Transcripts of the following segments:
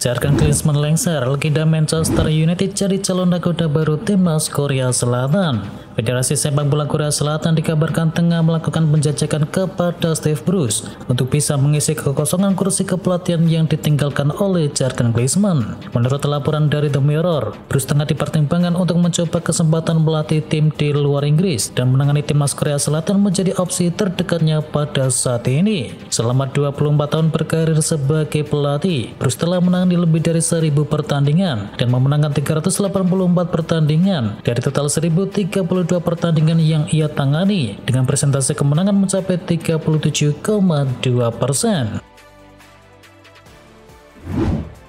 Jurgen Klinsmann lengser, legenda Manchester United jadi calon nakoda baru timnas Korea Selatan. Federasi Sepak Bola Korea Selatan dikabarkan tengah melakukan penjajakan kepada Steve Bruce untuk bisa mengisi kekosongan kursi kepelatihan yang ditinggalkan oleh Jurgen Klinsmann. Menurut laporan dari The Mirror, Bruce tengah dipertimbangkan untuk mencoba kesempatan melatih tim di luar Inggris dan menangani timnas Korea Selatan menjadi opsi terdekatnya pada saat ini. Selama 24 tahun berkarir sebagai pelatih, Bruce telah menangani lebih dari 1000 pertandingan dan memenangkan 384 pertandingan dari total 1032 pertandingan yang ia tangani dengan persentase kemenangan mencapai 37,2%.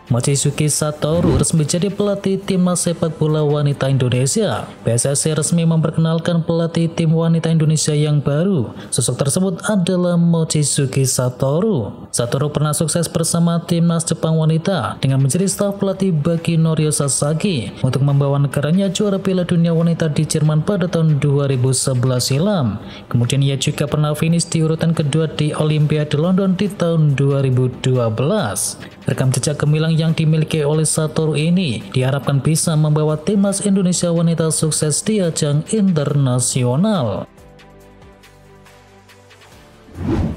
Mochizuki Satoru resmi jadi pelatih timnas sepak bola wanita Indonesia. PSSI resmi memperkenalkan pelatih tim wanita Indonesia yang baru. Sosok tersebut adalah Mochizuki Satoru. Satoru pernah sukses bersama timnas Jepang wanita dengan menjadi staf pelatih bagi Norio Sasaki untuk membawa negaranya juara Piala Dunia Wanita di Jerman pada tahun 2011 silam. Kemudian ia juga pernah finish di urutan kedua di Olimpiade London di tahun 2012. Rekam jejak gemilang yang dimiliki oleh Satoru ini diharapkan bisa membawa timnas Indonesia wanita sukses di ajang internasional.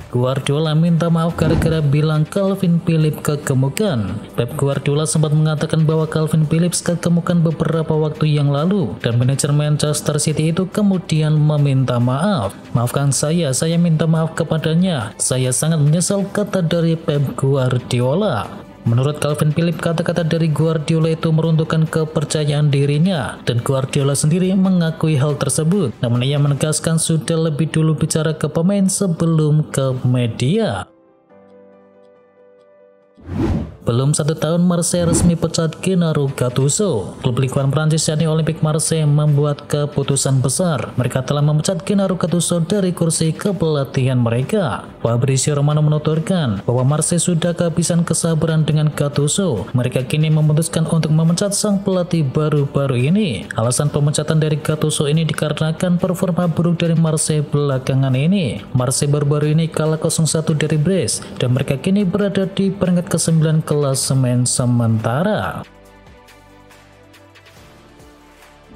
Guardiola minta maaf gara-gara bilang Calvin Phillips kegemukan. Pep Guardiola sempat mengatakan bahwa Calvin Phillips kegemukan beberapa waktu yang lalu dan manajer Manchester City itu kemudian meminta maaf. Maafkan saya minta maaf kepadanya. Saya sangat menyesal, kata dari Pep Guardiola. Menurut Calvin Phillips, kata-kata dari Guardiola itu meruntuhkan kepercayaan dirinya dan Guardiola sendiri mengakui hal tersebut. Namun ia menegaskan sudah lebih dulu bicara ke pemain sebelum ke media. Belum 1 tahun Marseille resmi pecat Gennaro Gattuso. Klub lingkungan Prancis yakni Olympique Marseille membuat keputusan besar. Mereka telah memecat Gennaro Gattuso dari kursi kepelatihan mereka. Fabrizio Romano menuturkan bahwa Marseille sudah kehabisan kesabaran dengan Gattuso. Mereka kini memutuskan untuk memecat sang pelatih baru-baru ini. Alasan pemecatan dari Gattuso ini dikarenakan performa buruk dari Marseille belakangan ini. Marseille baru-baru ini kalah 0-1 dari Brest dan mereka kini berada di peringkat ke-9 klasemen sementara.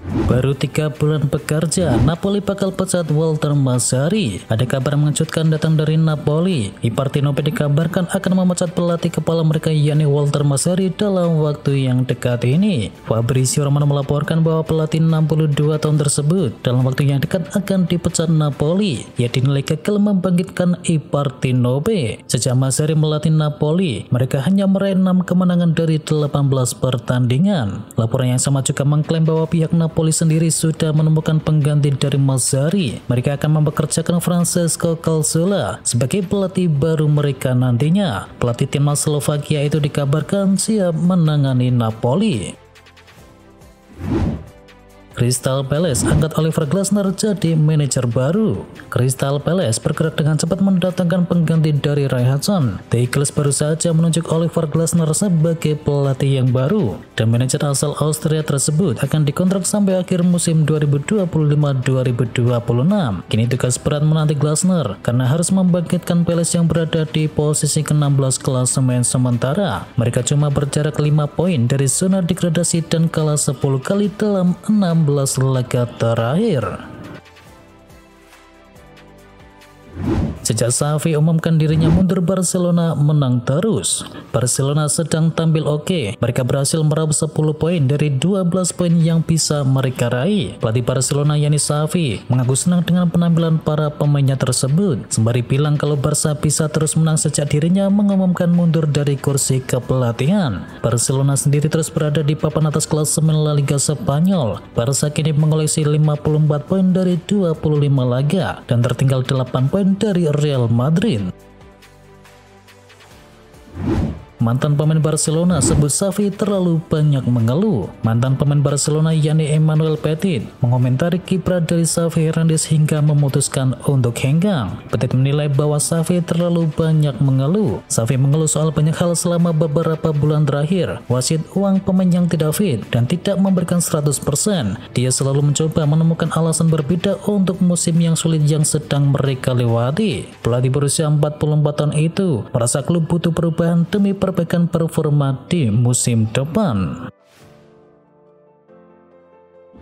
Baru 3 bulan bekerja, Napoli bakal pecat Walter Mazzarri. Ada kabar mengejutkan datang dari Napoli. Ipartinope dikabarkan akan memecat pelatih kepala mereka yakni Walter Mazzarri dalam waktu yang dekat ini. Fabrizio Romano melaporkan bahwa pelatih 62 tahun tersebut dalam waktu yang dekat akan dipecat Napoli. Ia dinilai gagal membangkitkan Ipartinope. Sejak Mazzarri melatih Napoli, mereka hanya meraih 6 kemenangan dari 18 pertandingan. Laporan yang sama juga mengklaim bahwa pihak Napoli sendiri sudah menemukan pengganti dari Mazzarri. Mereka akan mempekerjakan Francesco Calziola sebagai pelatih baru mereka nantinya. Pelatih timnas Slovakia itu dikabarkan siap menangani Napoli. Crystal Palace angkat Oliver Glasner jadi manajer baru. Crystal Palace bergerak dengan cepat mendatangkan pengganti dari Roy Hodgson. The Eagles baru saja menunjuk Oliver Glasner sebagai pelatih yang baru dan manajer asal Austria tersebut akan dikontrak sampai akhir musim 2025-2026. Kini tugas berat menanti Glasner karena harus membangkitkan Palace yang berada di posisi ke-16 klasemen sementara. Mereka cuma berjarak 5 poin dari zona degradasi dan kalah 10 kali dalam 16 laga terakhir. Sejak Xavi umumkan dirinya mundur, Barcelona menang terus. Barcelona sedang tampil oke. Mereka berhasil meraup 10 poin dari 12 poin yang bisa mereka raih. Pelatih Barcelona yakni Xavi mengaku senang dengan penampilan para pemainnya tersebut. Sembari bilang kalau Barca bisa terus menang sejak dirinya mengumumkan mundur dari kursi kepelatihan. Barcelona sendiri terus berada di papan atas klasemen La Liga Spanyol. Barca kini mengoleksi 54 poin dari 25 laga dan tertinggal 8 poin dari Real Madrid. Mantan pemain Barcelona sebut Xavi terlalu banyak mengeluh. Mantan pemain Barcelona yakni Emmanuel Petit mengomentari kiprah dari Xavi Hernandez hingga memutuskan untuk hengkang. Petit menilai bahwa Xavi terlalu banyak mengeluh. Xavi mengeluh soal banyak hal selama beberapa bulan terakhir. Wasit, uang pemain yang tidak fit dan tidak memberikan 100%. Dia selalu mencoba menemukan alasan berbeda untuk musim yang sulit yang sedang mereka lewati. Pelatih berusia 44 tahun itu merasa klub butuh perubahan demi perbaikan memperbaikan performa di musim depan.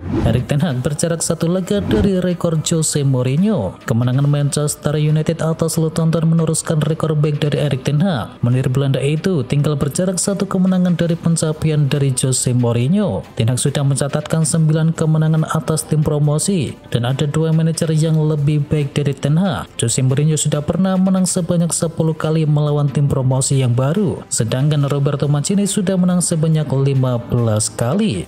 Erik ten Hag berjarak satu laga dari rekor Jose Mourinho. Kemenangan Manchester United atas Southampton meneruskan rekor baik dari Erik ten Hag. Menir Belanda itu tinggal berjarak satu kemenangan dari pencapaian dari Jose Mourinho. Ten Hag sudah mencatatkan 9 kemenangan atas tim promosi dan ada 2 manajer yang lebih baik dari ten Hag. Jose Mourinho sudah pernah menang sebanyak 10 kali melawan tim promosi yang baru, sedangkan Roberto Mancini sudah menang sebanyak 15 kali.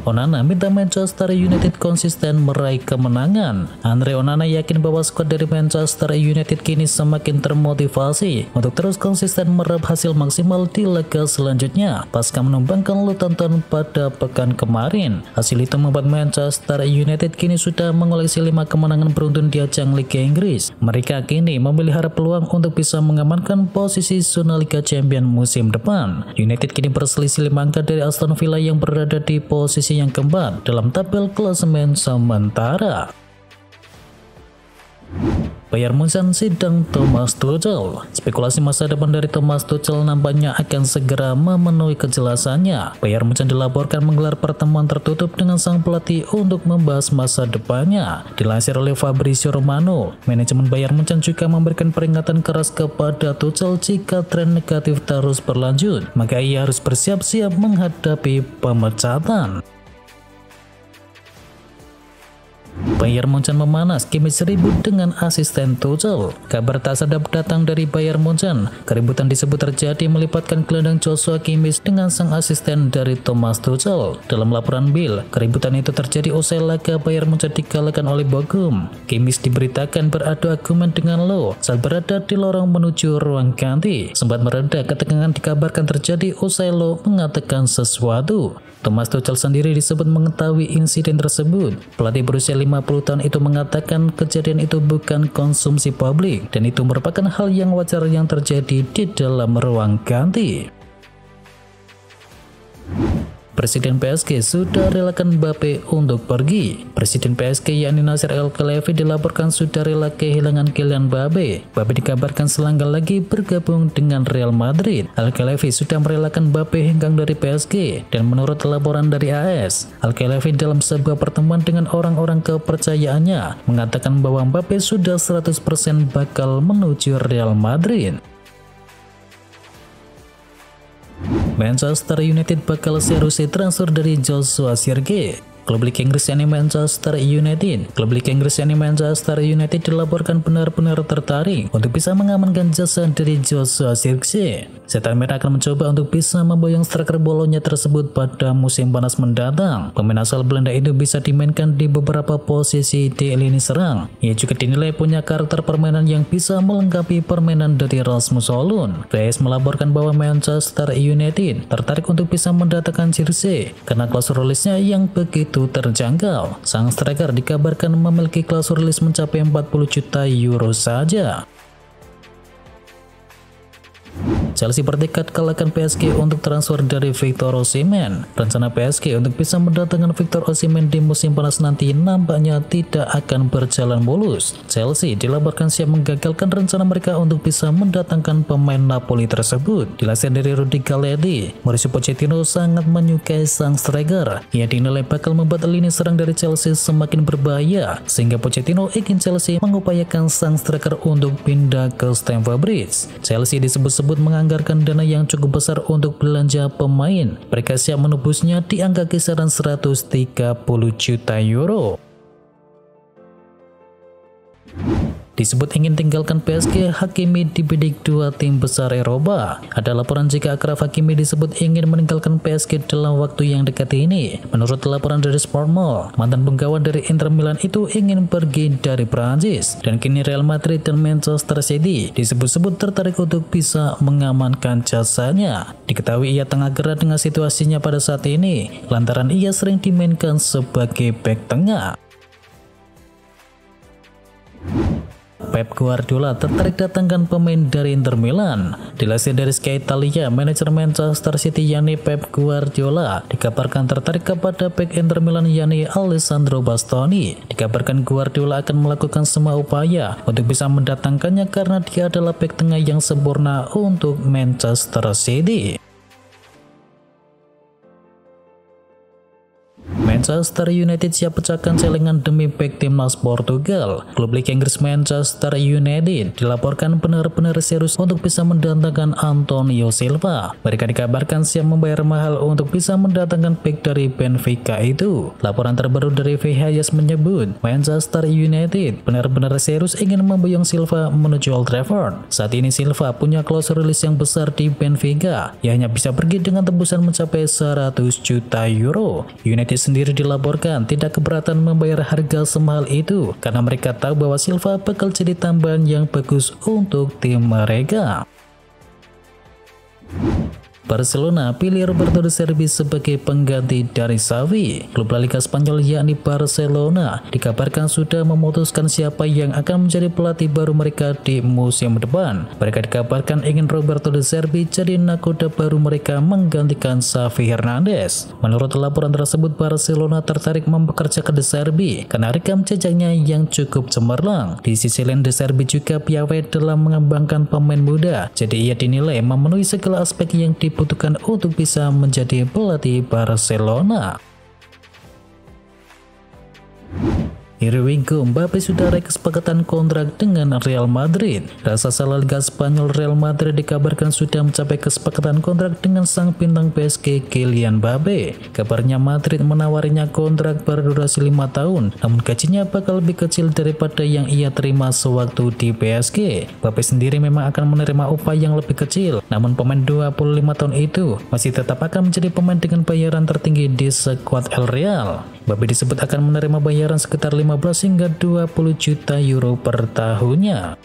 Onana minta Manchester United konsisten meraih kemenangan. Andre Onana yakin bahwa skuad dari Manchester United kini semakin termotivasi untuk terus konsisten meraih hasil maksimal di laga selanjutnya pasca menumbangkan Southampton pada pekan kemarin. Hasil itu membuat Manchester United kini sudah mengoleksi 5 kemenangan beruntun di ajang Liga Inggris. Mereka kini memelihara peluang untuk bisa mengamankan posisi zona Liga Champions musim depan. United kini berselisih 5 angka dari Aston Villa yang berada di posisi yang keempat dalam tabel klasemen sementara. Bayern Munchen sidang Thomas Tuchel. Spekulasi masa depan dari Thomas Tuchel nampaknya akan segera memenuhi kejelasannya. Bayern Munchen dilaporkan menggelar pertemuan tertutup dengan sang pelatih untuk membahas masa depannya. Dilansir oleh Fabrizio Romano, manajemen Bayern Munchen juga memberikan peringatan keras kepada Tuchel jika tren negatif terus berlanjut, maka ia harus bersiap-siap menghadapi pemecatan. Bayern Munchen memanas, Kimmich ribut dengan asisten Tuchel. Kabar tak sedap datang dari Bayern Munchen. Keributan disebut terjadi melibatkan gelandang Joshua Kimmich dengan sang asisten dari Thomas Tuchel. Dalam laporan Bild, keributan itu terjadi usai laga Bayern Munchen dikalahkan oleh Bochum. Kimmich diberitakan beradu argumen dengan Loh saat berada di lorong menuju ruang ganti. Sempat mereda ketegangan dikabarkan terjadi usai Loh mengatakan sesuatu. Thomas Tuchel sendiri disebut mengetahui insiden tersebut. Pelatih berusia 50 tahun itu mengatakan kejadian itu bukan konsumsi publik dan itu merupakan hal yang wajar yang terjadi di dalam ruang ganti. Presiden PSG sudah relakan Mbappe untuk pergi. Presiden PSG yakni Nasser Al-Khelaifi dilaporkan sudah rela kehilangan Kylian Mbappe. Mbappe dikabarkan selangkah lagi bergabung dengan Real Madrid. Al-Khelaifi sudah merelakan Mbappe hengkang dari PSG dan menurut laporan dari AS, Al-Khelaifi dalam sebuah pertemuan dengan orang-orang kepercayaannya mengatakan bahwa Mbappe sudah 100% bakal menuju Real Madrid. Manchester United bakal serius transfer dari Joshua Zirkzee. Klub Liga Inggris yakni Manchester United dilaporkan benar-benar tertarik untuk bisa mengamankan jasa dari Joshua Zirkzee. Setan Merah akan mencoba untuk bisa memboyong striker Bolonya tersebut pada musim panas mendatang. Pemain asal Belanda itu bisa dimainkan di beberapa posisi di lini serang. Ia juga dinilai punya karakter permainan yang bisa melengkapi permainan dari Rasmus Højlund. VS melaporkan bahwa Manchester United tertarik untuk bisa mendatangkan Zirkzee karena klausul rilisnya yang begitu terjangkau. Sang striker dikabarkan memiliki klausul rilis mencapai 40 juta euro saja. Chelsea bertekad kalahkan PSG untuk transfer dari Victor Osimhen. Rencana PSG untuk bisa mendatangkan Victor Osimhen di musim panas nanti nampaknya tidak akan berjalan mulus. Chelsea dilaporkan siap menggagalkan rencana mereka untuk bisa mendatangkan pemain Napoli tersebut. Dilansir dari Rudy Gallardi, Mauricio Pochettino sangat menyukai sang striker. Ia dinilai bakal membuat lini serang dari Chelsea semakin berbahaya, sehingga Pochettino ingin Chelsea mengupayakan sang striker untuk pindah ke Stamford Bridge. Chelsea disebut-sebut menganggarkan dana yang cukup besar untuk belanja pemain. Mereka siap menebusnya di angka kisaran 130 juta euro. Disebut ingin tinggalkan PSG, Hakimi dibidik 2 tim besar Eropa. Ada laporan jika akrab Hakimi disebut ingin meninggalkan PSG dalam waktu yang dekat ini. Menurut laporan dari Sportmall, mantan penggawa dari Inter Milan itu ingin pergi dari Prancis. Dan kini Real Madrid dan Manchester City disebut-sebut tertarik untuk bisa mengamankan jasanya. Diketahui ia tengah gerak dengan situasinya pada saat ini, lantaran ia sering dimainkan sebagai bek tengah. Pep Guardiola tertarik datangkan pemain dari Inter Milan. Dilansir dari Sky Italia, manajer Manchester City yakni Pep Guardiola dikabarkan tertarik kepada bek Inter Milan yakni Alessandro Bastoni. Dikabarkan Guardiola akan melakukan semua upaya untuk bisa mendatangkannya karena dia adalah bek tengah yang sempurna untuk Manchester City. Manchester United siap pecahkan celengan demi bek timnas Portugal. Klub Liga Inggris Manchester United dilaporkan benar-benar serius untuk bisa mendatangkan Antonio Silva. Mereka dikabarkan siap membayar mahal untuk bisa mendatangkan bek dari Benfica itu. Laporan terbaru dari VHS menyebut Manchester United benar-benar serius ingin memboyong Silva menuju Old Trafford. Saat ini Silva punya klausul rilis yang besar di Benfica. Ia hanya bisa pergi dengan tembusan mencapai 100 juta euro. United sendiri dilaporkan tidak keberatan membayar harga semahal itu karena mereka tahu bahwa Silva bakal jadi tambahan yang bagus untuk tim mereka. Barcelona pilih Roberto De Zerbi sebagai pengganti dari Xavi. Klub La Liga Spanyol yakni Barcelona dikabarkan sudah memutuskan siapa yang akan menjadi pelatih baru mereka di musim depan. Mereka dikabarkan ingin Roberto De Zerbi jadi nakoda baru mereka menggantikan Xavi Hernandez. Menurut laporan tersebut, Barcelona tertarik mempekerjakan De Zerbi karena rekam jejaknya yang cukup cemerlang. Di sisi lain, De Zerbi juga piawai dalam mengembangkan pemain muda, jadi ia dinilai memenuhi segala aspek yang dibutuhkan untuk bisa menjadi pelatih Barcelona. Here we go, Mbappe sudah raih kesepakatan kontrak dengan Real Madrid. Raksasa La Liga Spanyol Real Madrid dikabarkan sudah mencapai kesepakatan kontrak dengan sang bintang PSG Kylian Mbappe. Kabarnya Madrid menawarinya kontrak berdurasi 5 tahun, namun gajinya bakal lebih kecil daripada yang ia terima sewaktu di PSG. Mbappe sendiri memang akan menerima upah yang lebih kecil, namun pemain 25 tahun itu masih tetap akan menjadi pemain dengan bayaran tertinggi di skuad El Real. Mbappe disebut akan menerima bayaran sekitar 15 hingga 20 juta euro per tahunnya.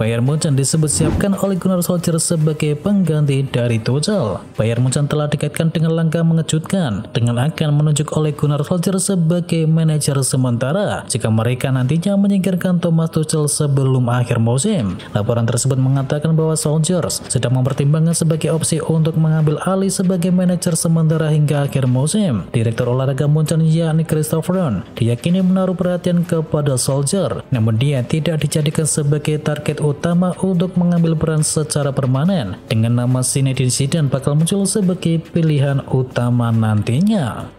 Bayern Munchen disebut siapkan oleh Gunnar Solskjaer sebagai pengganti dari Tuchel. Bayern Munchen telah dikaitkan dengan langkah mengejutkan dengan akan menunjuk oleh Gunnar Solskjaer sebagai manajer sementara jika mereka nantinya menyingkirkan Thomas Tuchel sebelum akhir musim. Laporan tersebut mengatakan bahwa Solskjaer sedang mempertimbangkan sebagai opsi untuk mengambil alih sebagai manajer sementara hingga akhir musim. Direktur olahraga Munchen yakni Christoph Daum diyakini menaruh perhatian kepada Solskjaer, namun dia tidak dijadikan sebagai target utama untuk mengambil peran secara permanen. Dengan nama Zinedine Zidane bakal muncul sebagai pilihan utama nantinya.